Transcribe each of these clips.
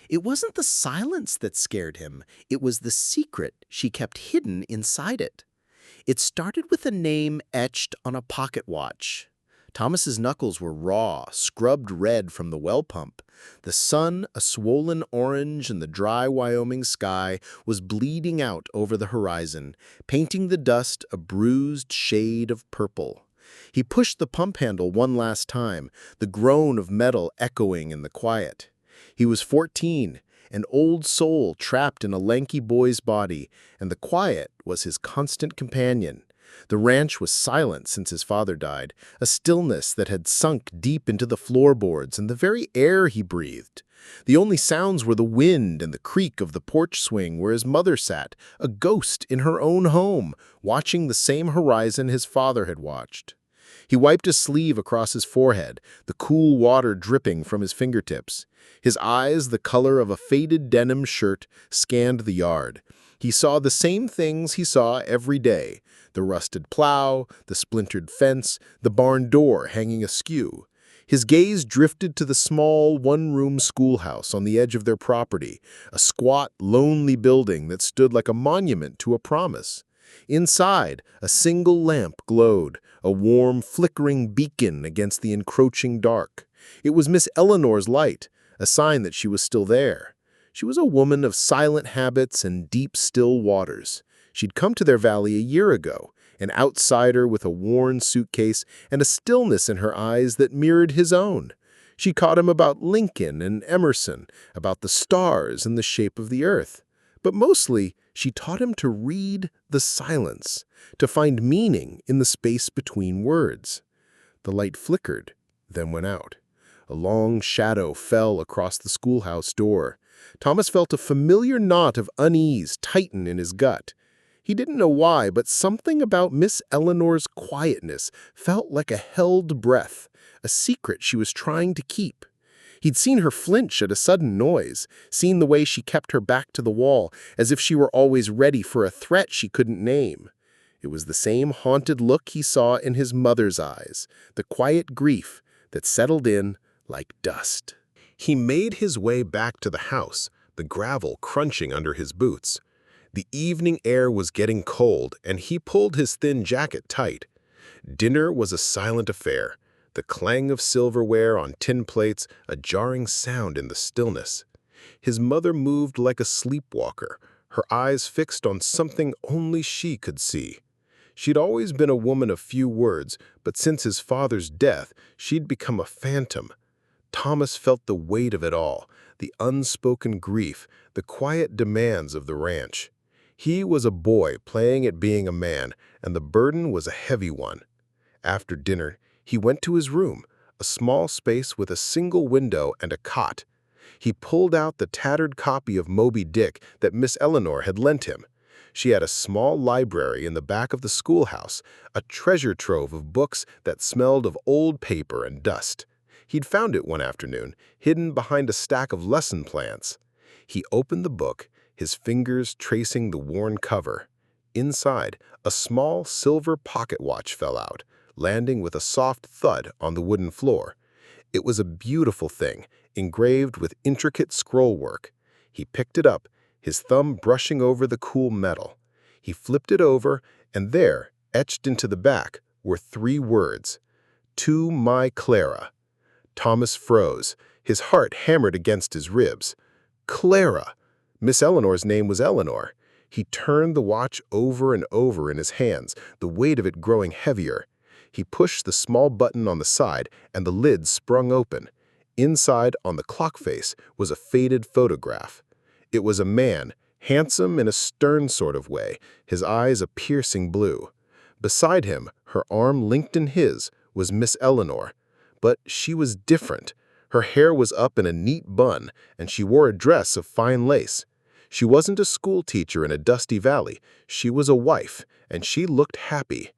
It wasn't the silence that scared him, it was the secret she kept hidden inside it. It started with a name etched on a pocket watch. Thomas's knuckles were raw, scrubbed red from the well pump. The sun, a swollen orange in the dry Wyoming sky, was bleeding out over the horizon, painting the dust a bruised shade of purple. He pushed the pump handle one last time, the groan of metal echoing in the quiet. He was 14, an old soul trapped in a lanky boy's body, and the quiet was his constant companion. The ranch was silent since his father died, a stillness that had sunk deep into the floorboards and the very air he breathed. The only sounds were the wind and the creak of the porch swing where his mother sat, a ghost in her own home, watching the same horizon his father had watched. He wiped a sleeve across his forehead, the cool water dripping from his fingertips. His eyes, the color of a faded denim shirt, scanned the yard. He saw the same things he saw every day: the rusted plow, the splintered fence, the barn door hanging askew. His gaze drifted to the small one-room schoolhouse on the edge of their property, a squat, lonely building that stood like a monument to a promise. Inside, a single lamp glowed, a warm, flickering beacon against the encroaching dark. It was Miss Eleanor's light, a sign that she was still there. She was a woman of silent habits and deep, still waters. She'd come to their valley a year ago, an outsider with a worn suitcase and a stillness in her eyes that mirrored his own. She taught him about Lincoln and Emerson, about the stars and the shape of the earth. But mostly, she taught him to read the silence, to find meaning in the space between words. The light flickered, then went out. A long shadow fell across the schoolhouse door. Thomas felt a familiar knot of unease tighten in his gut. He didn't know why, but something about Miss Eleanor's quietness felt like a held breath, a secret she was trying to keep. He'd seen her flinch at a sudden noise, seen the way she kept her back to the wall, as if she were always ready for a threat she couldn't name. It was the same haunted look he saw in his mother's eyes, the quiet grief that settled in like dust. He made his way back to the house, the gravel crunching under his boots. The evening air was getting cold, and he pulled his thin jacket tight. Dinner was a silent affair, the clang of silverware on tin plates, a jarring sound in the stillness. His mother moved like a sleepwalker, her eyes fixed on something only she could see. She'd always been a woman of few words, but since his father's death, she'd become a phantom. Thomas felt the weight of it all, the unspoken grief, the quiet demands of the ranch. He was a boy playing at being a man, and the burden was a heavy one. After dinner, he went to his room, a small space with a single window and a cot. He pulled out the tattered copy of Moby Dick that Miss Eleanor had lent him. She had a small library in the back of the schoolhouse, a treasure trove of books that smelled of old paper and dust. He'd found it one afternoon, hidden behind a stack of lesson plans. He opened the book, his fingers tracing the worn cover. Inside, a small silver pocket watch fell out, landing with a soft thud on the wooden floor. It was a beautiful thing, engraved with intricate scrollwork. He picked it up, his thumb brushing over the cool metal. He flipped it over, and there, etched into the back, were 3 words: "To my Clara." Thomas froze, his heart hammered against his ribs. Clara! Miss Eleanor's name was Eleanor. He turned the watch over and over in his hands, the weight of it growing heavier. He pushed the small button on the side, and the lid sprung open. Inside, on the clock face, was a faded photograph. It was a man, handsome in a stern sort of way, his eyes a piercing blue. Beside him, her arm linked in his, was Miss Eleanor. But she was different. Her hair was up in a neat bun, and she wore a dress of fine lace. She wasn't a schoolteacher in a dusty valley. She was a wife, and she looked happy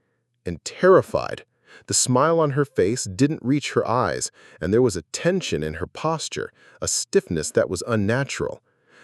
and terrified. The smile on her face didn't reach her eyes, and there was a tension in her posture, a stiffness that was unnatural.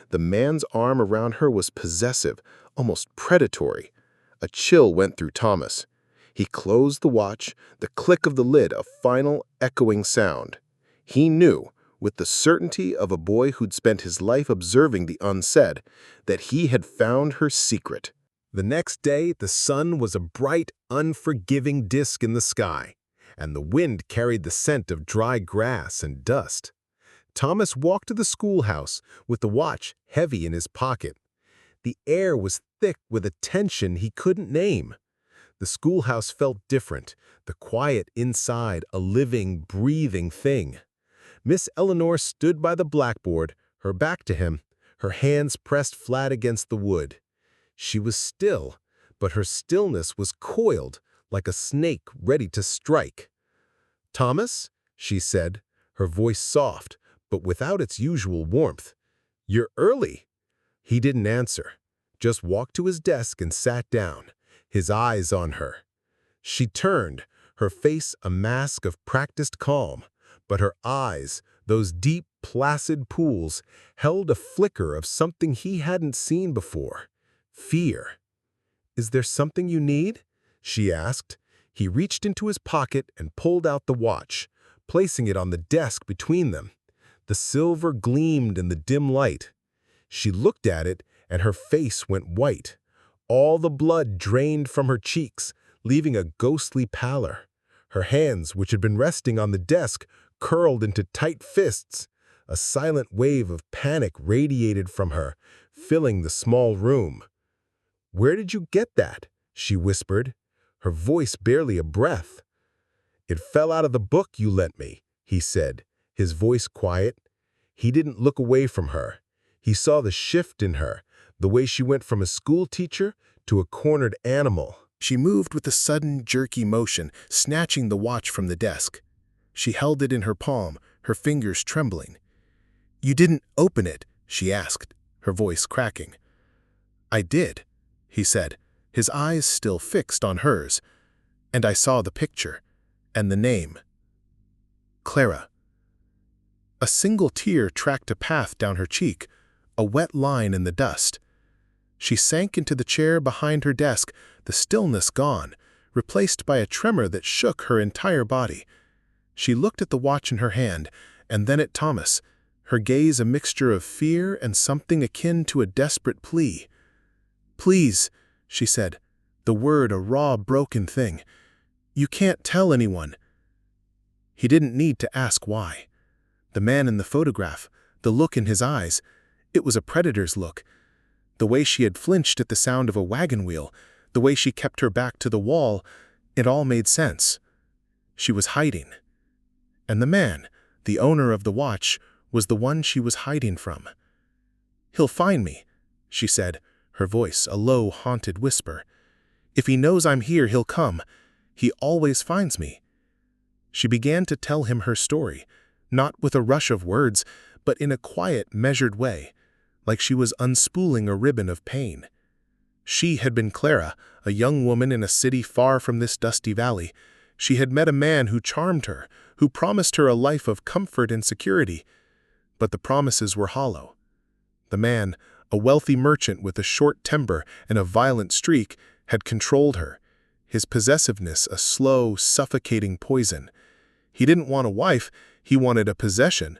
The man's arm around her was possessive, almost predatory. A chill went through Thomas. He closed the watch, the click of the lid a final, echoing sound. He knew, with the certainty of a boy who'd spent his life observing the unsaid, that he had found her secret. The next day, the sun was a bright, unforgiving disk in the sky, and the wind carried the scent of dry grass and dust. Thomas walked to the schoolhouse with the watch heavy in his pocket. The air was thick with a tension he couldn't name. The schoolhouse felt different, the quiet inside a living, breathing thing. Miss Eleanor stood by the blackboard, her back to him, her hands pressed flat against the wood. She was still, but her stillness was coiled like a snake ready to strike. "Thomas," she said, her voice soft, but without its usual warmth. "You're early." He didn't answer, just walked to his desk and sat down, his eyes on her. She turned, her face a mask of practiced calm, but her eyes, those deep, placid pools, held a flicker of something he hadn't seen before. Fear. "Is there something you need?" she asked. He reached into his pocket and pulled out the watch, placing it on the desk between them. The silver gleamed in the dim light. She looked at it, and her face went white. All the blood drained from her cheeks, leaving a ghostly pallor. Her hands, which had been resting on the desk, curled into tight fists. A silent wave of panic radiated from her, filling the small room. "Where did you get that?" she whispered, her voice barely a breath. "It fell out of the book you lent me," he said, his voice quiet. He didn't look away from her. He saw the shift in her, the way she went from a schoolteacher to a cornered animal. She moved with a sudden, jerky motion, snatching the watch from the desk. She held it in her palm, her fingers trembling. "You didn't open it?" she asked, her voice cracking. "I did," he said, his eyes still fixed on hers. "And I saw the picture, and the name. Clara." A single tear tracked a path down her cheek, a wet line in the dust. She sank into the chair behind her desk, the stillness gone, replaced by a tremor that shook her entire body. She looked at the watch in her hand, and then at Thomas, her gaze a mixture of fear and something akin to a desperate plea. "Please," she said, the word a raw, broken thing. "You can't tell anyone." He didn't need to ask why. The man in the photograph, the look in his eyes, it was a predator's look. The way she had flinched at the sound of a wagon wheel, the way she kept her back to the wall, it all made sense. She was hiding. And the man, the owner of the watch, was the one she was hiding from. "He'll find me," she said, her voice a low, haunted whisper. "If he knows I'm here, he'll come. He always finds me." She began to tell him her story, not with a rush of words, but in a quiet, measured way, like she was unspooling a ribbon of pain. She had been Clara, a young woman in a city far from this dusty valley. She had met a man who charmed her, who promised her a life of comfort and security. But the promises were hollow. The man, a wealthy merchant with a short temper and a violent streak, had controlled her, his possessiveness a slow, suffocating poison. He didn't want a wife, he wanted a possession.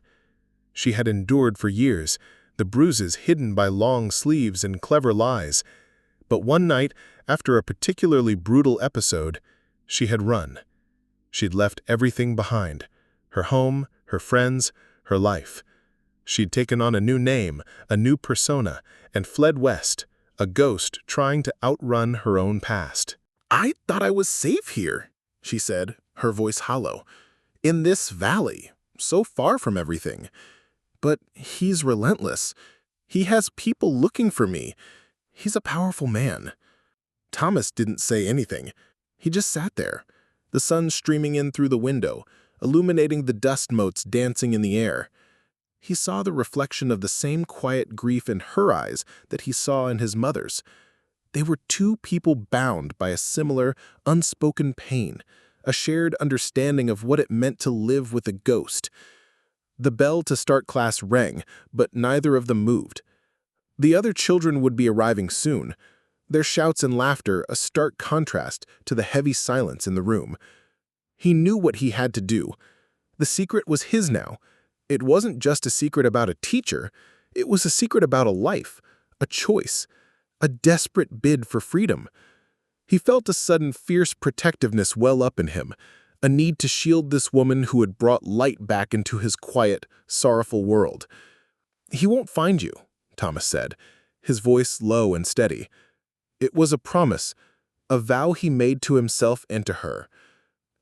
She had endured for years, the bruises hidden by long sleeves and clever lies. But one night, after a particularly brutal episode, she had run. She'd left everything behind, her home, her friends, her life. She'd taken on a new name, a new persona, and fled west, a ghost trying to outrun her own past. "I thought I was safe here," she said, her voice hollow. "In this valley, so far from everything. But he's relentless. He has people looking for me. He's a powerful man." Thomas didn't say anything. He just sat there, the sun streaming in through the window, illuminating the dust motes dancing in the air. He saw the reflection of the same quiet grief in her eyes that he saw in his mother's. They were two people bound by a similar, unspoken pain, a shared understanding of what it meant to live with a ghost. The bell to start class rang, but neither of them moved. The other children would be arriving soon, their shouts and laughter a stark contrast to the heavy silence in the room. He knew what he had to do. The secret was his now. It wasn't just a secret about a teacher, it was a secret about a life, a choice, a desperate bid for freedom. He felt a sudden fierce protectiveness well up in him, a need to shield this woman who had brought light back into his quiet, sorrowful world. "He won't find you," Thomas said, his voice low and steady. It was a promise, a vow he made to himself and to her.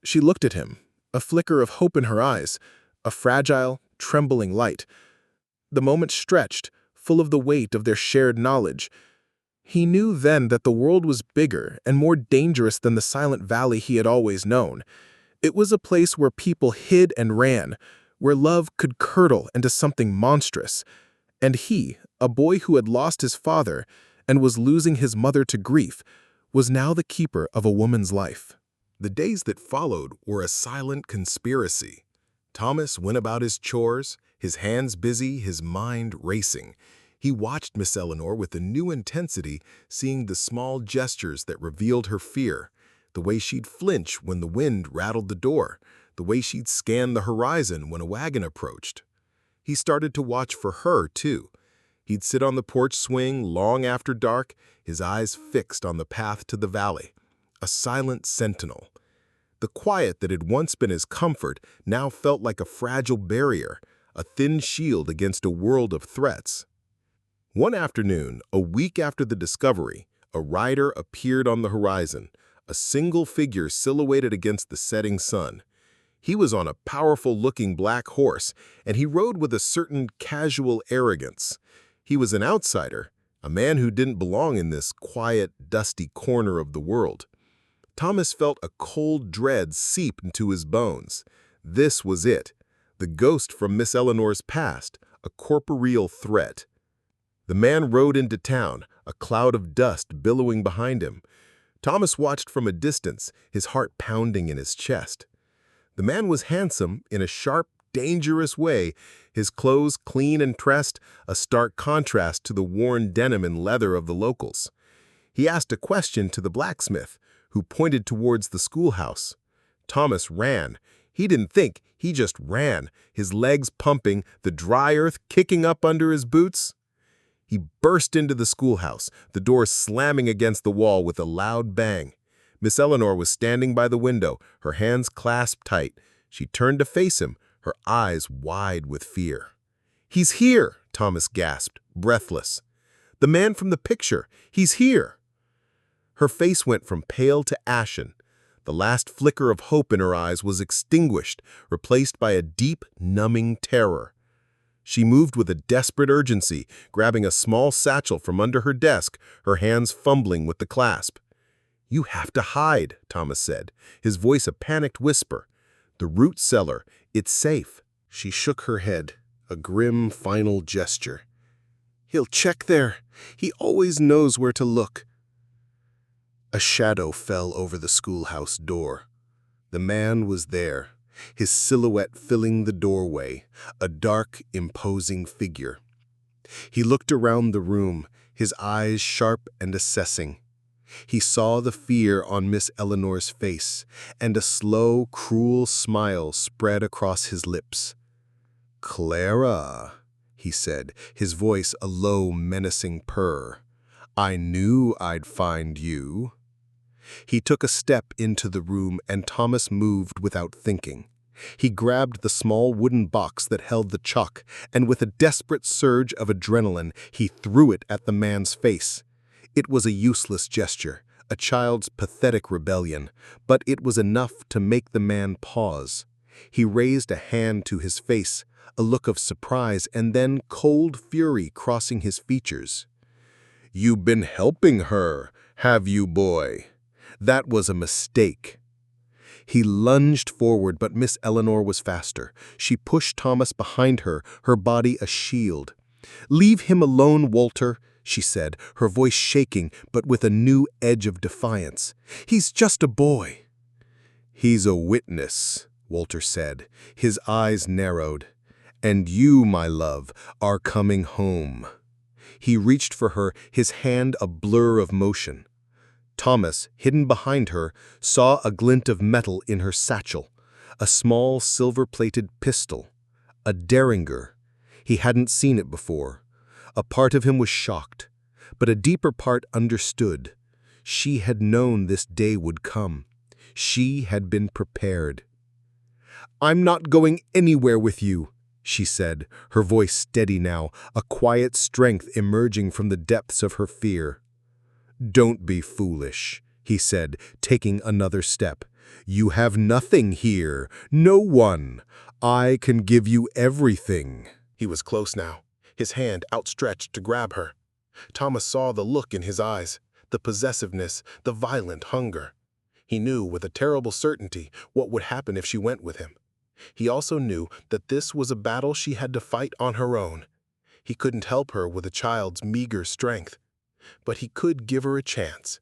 She looked at him, a flicker of hope in her eyes, a fragile, trembling light. The moment stretched, full of the weight of their shared knowledge. He knew then that the world was bigger and more dangerous than the silent valley he had always known. It was a place where people hid and ran, where love could curdle into something monstrous. And he, a boy who had lost his father and was losing his mother to grief, was now the keeper of a woman's life. The days that followed were a silent conspiracy. Thomas went about his chores, his hands busy, his mind racing. He watched Miss Eleanor with a new intensity, seeing the small gestures that revealed her fear, the way she'd flinch when the wind rattled the door, the way she'd scan the horizon when a wagon approached. He started to watch for her, too. He'd sit on the porch swing long after dark, his eyes fixed on the path to the valley, a silent sentinel. The quiet that had once been his comfort now felt like a fragile barrier, a thin shield against a world of threats. One afternoon, a week after the discovery, a rider appeared on the horizon, a single figure silhouetted against the setting sun. He was on a powerful-looking black horse, and he rode with a certain casual arrogance. He was an outsider, a man who didn't belong in this quiet, dusty corner of the world. Thomas felt a cold dread seep into his bones. This was it, the ghost from Miss Eleanor's past, a corporeal threat. The man rode into town, a cloud of dust billowing behind him. Thomas watched from a distance, his heart pounding in his chest. The man was handsome in a sharp, dangerous way, his clothes clean and pressed, a stark contrast to the worn denim and leather of the locals. He asked a question to the blacksmith, who pointed towards the schoolhouse. Thomas ran. He didn't think, he just ran, his legs pumping, the dry earth kicking up under his boots. He burst into the schoolhouse, the door slamming against the wall with a loud bang. Miss Eleanor was standing by the window, her hands clasped tight. She turned to face him, her eyes wide with fear. "He's here," Thomas gasped, breathless. "The man from the picture, he's here." Her face went from pale to ashen. The last flicker of hope in her eyes was extinguished, replaced by a deep, numbing terror. She moved with a desperate urgency, grabbing a small satchel from under her desk, her hands fumbling with the clasp. "You have to hide," Thomas said, his voice a panicked whisper. "The root cellar, it's safe." She shook her head, a grim final gesture. "He'll check there. He always knows where to look." A shadow fell over the schoolhouse door. The man was there, his silhouette filling the doorway, a dark, imposing figure. He looked around the room, his eyes sharp and assessing. He saw the fear on Miss Eleanor's face, and a slow, cruel smile spread across his lips. "Clara," he said, his voice a low, menacing purr. "I knew I'd find you." He took a step into the room, and Thomas moved without thinking. He grabbed the small wooden box that held the chalk, and with a desperate surge of adrenaline, he threw it at the man's face. It was a useless gesture, a child's pathetic rebellion, but it was enough to make the man pause. He raised a hand to his face, a look of surprise and then cold fury crossing his features. "You've been helping her, have you, boy? That was a mistake." He lunged forward, but Miss Eleanor was faster. She pushed Thomas behind her, her body a shield. "Leave him alone, Walter," she said, her voice shaking, but with a new edge of defiance. "He's just a boy." "He's a witness," Walter said, his eyes narrowed. "And you, my love, are coming home." He reached for her, his hand a blur of motion. Thomas, hidden behind her, saw a glint of metal in her satchel, a small silver-plated pistol. A derringer. He hadn't seen it before. A part of him was shocked, but a deeper part understood. She had known this day would come. She had been prepared. "I'm not going anywhere with you," she said, her voice steady now, a quiet strength emerging from the depths of her fear. "Don't be foolish," he said, taking another step. "You have nothing here, no one. I can give you everything." He was close now, his hand outstretched to grab her. Thomas saw the look in his eyes, the possessiveness, the violent hunger. He knew with a terrible certainty what would happen if she went with him. He also knew that this was a battle she had to fight on her own. He couldn't help her with a child's meager strength, but he could give her a chance.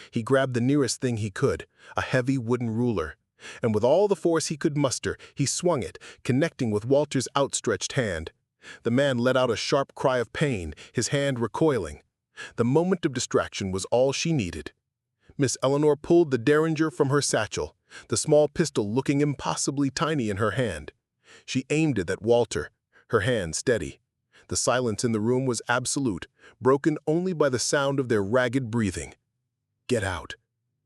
He grabbed the nearest thing he could, a heavy wooden ruler, and with all the force he could muster, he swung it, connecting with Walter's outstretched hand. The man let out a sharp cry of pain, his hand recoiling. The moment of distraction was all she needed. Miss Eleanor pulled the derringer from her satchel, the small pistol looking impossibly tiny in her hand. She aimed it at Walter, her hand steady. The silence in the room was absolute, broken only by the sound of their ragged breathing. "Get out,"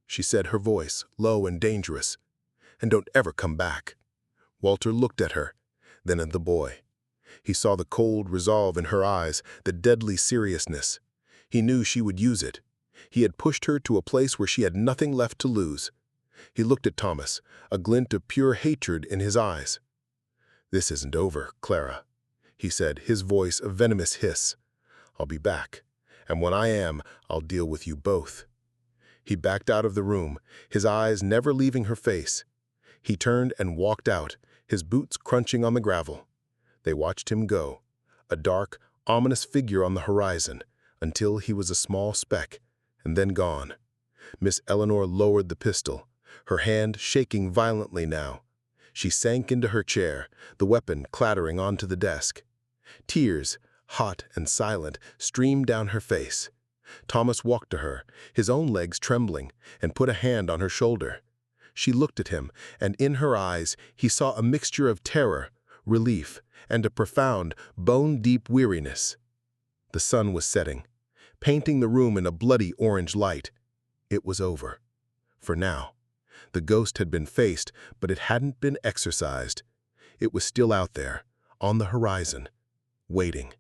she said, her voice low and dangerous. "And don't ever come back." Walter looked at her, then at the boy. He saw the cold resolve in her eyes, the deadly seriousness. He knew she would use it. He had pushed her to a place where she had nothing left to lose. He looked at Thomas, a glint of pure hatred in his eyes. "This isn't over, Clara," he said, his voice a venomous hiss. "I'll be back, and when I am, I'll deal with you both." He backed out of the room, his eyes never leaving her face. He turned and walked out, his boots crunching on the gravel. They watched him go, a dark, ominous figure on the horizon, until he was a small speck, and then gone. Miss Eleanor lowered the pistol, her hand shaking violently now. She sank into her chair, the weapon clattering onto the desk. Tears, hot and silent, streamed down her face. Thomas walked to her, his own legs trembling, and put a hand on her shoulder. She looked at him, and in her eyes he saw a mixture of terror, relief, and a profound, bone-deep weariness. The sun was setting, painting the room in a bloody orange light. It was over. For now. The ghost had been faced, but it hadn't been exorcised. It was still out there, on the horizon, waiting.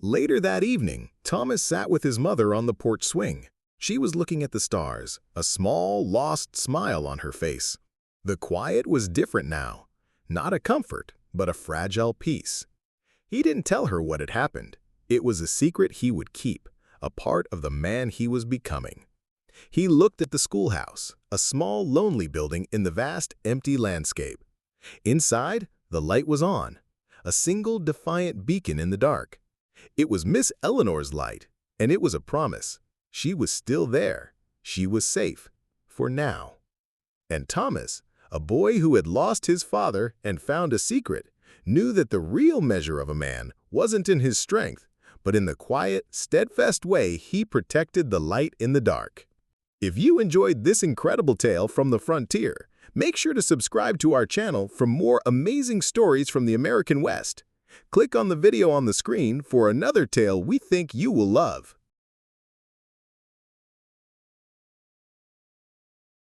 Later that evening, Thomas sat with his mother on the porch swing. She was looking at the stars, a small, lost smile on her face. The quiet was different now. Not a comfort, but a fragile peace. He didn't tell her what had happened. It was a secret he would keep, a part of the man he was becoming. He looked at the schoolhouse, a small, lonely building in the vast, empty landscape. Inside, the light was on, a single defiant beacon in the dark. It was Miss Eleanor's light, and it was a promise. She was still there. She was safe, for now. And Thomas, a boy who had lost his father and found a secret, knew that the real measure of a man wasn't in his strength, but in the quiet, steadfast way he protected the light in the dark. If you enjoyed this incredible tale from the frontier, make sure to subscribe to our channel for more amazing stories from the American West. Click on the video on the screen for another tale we think you will love.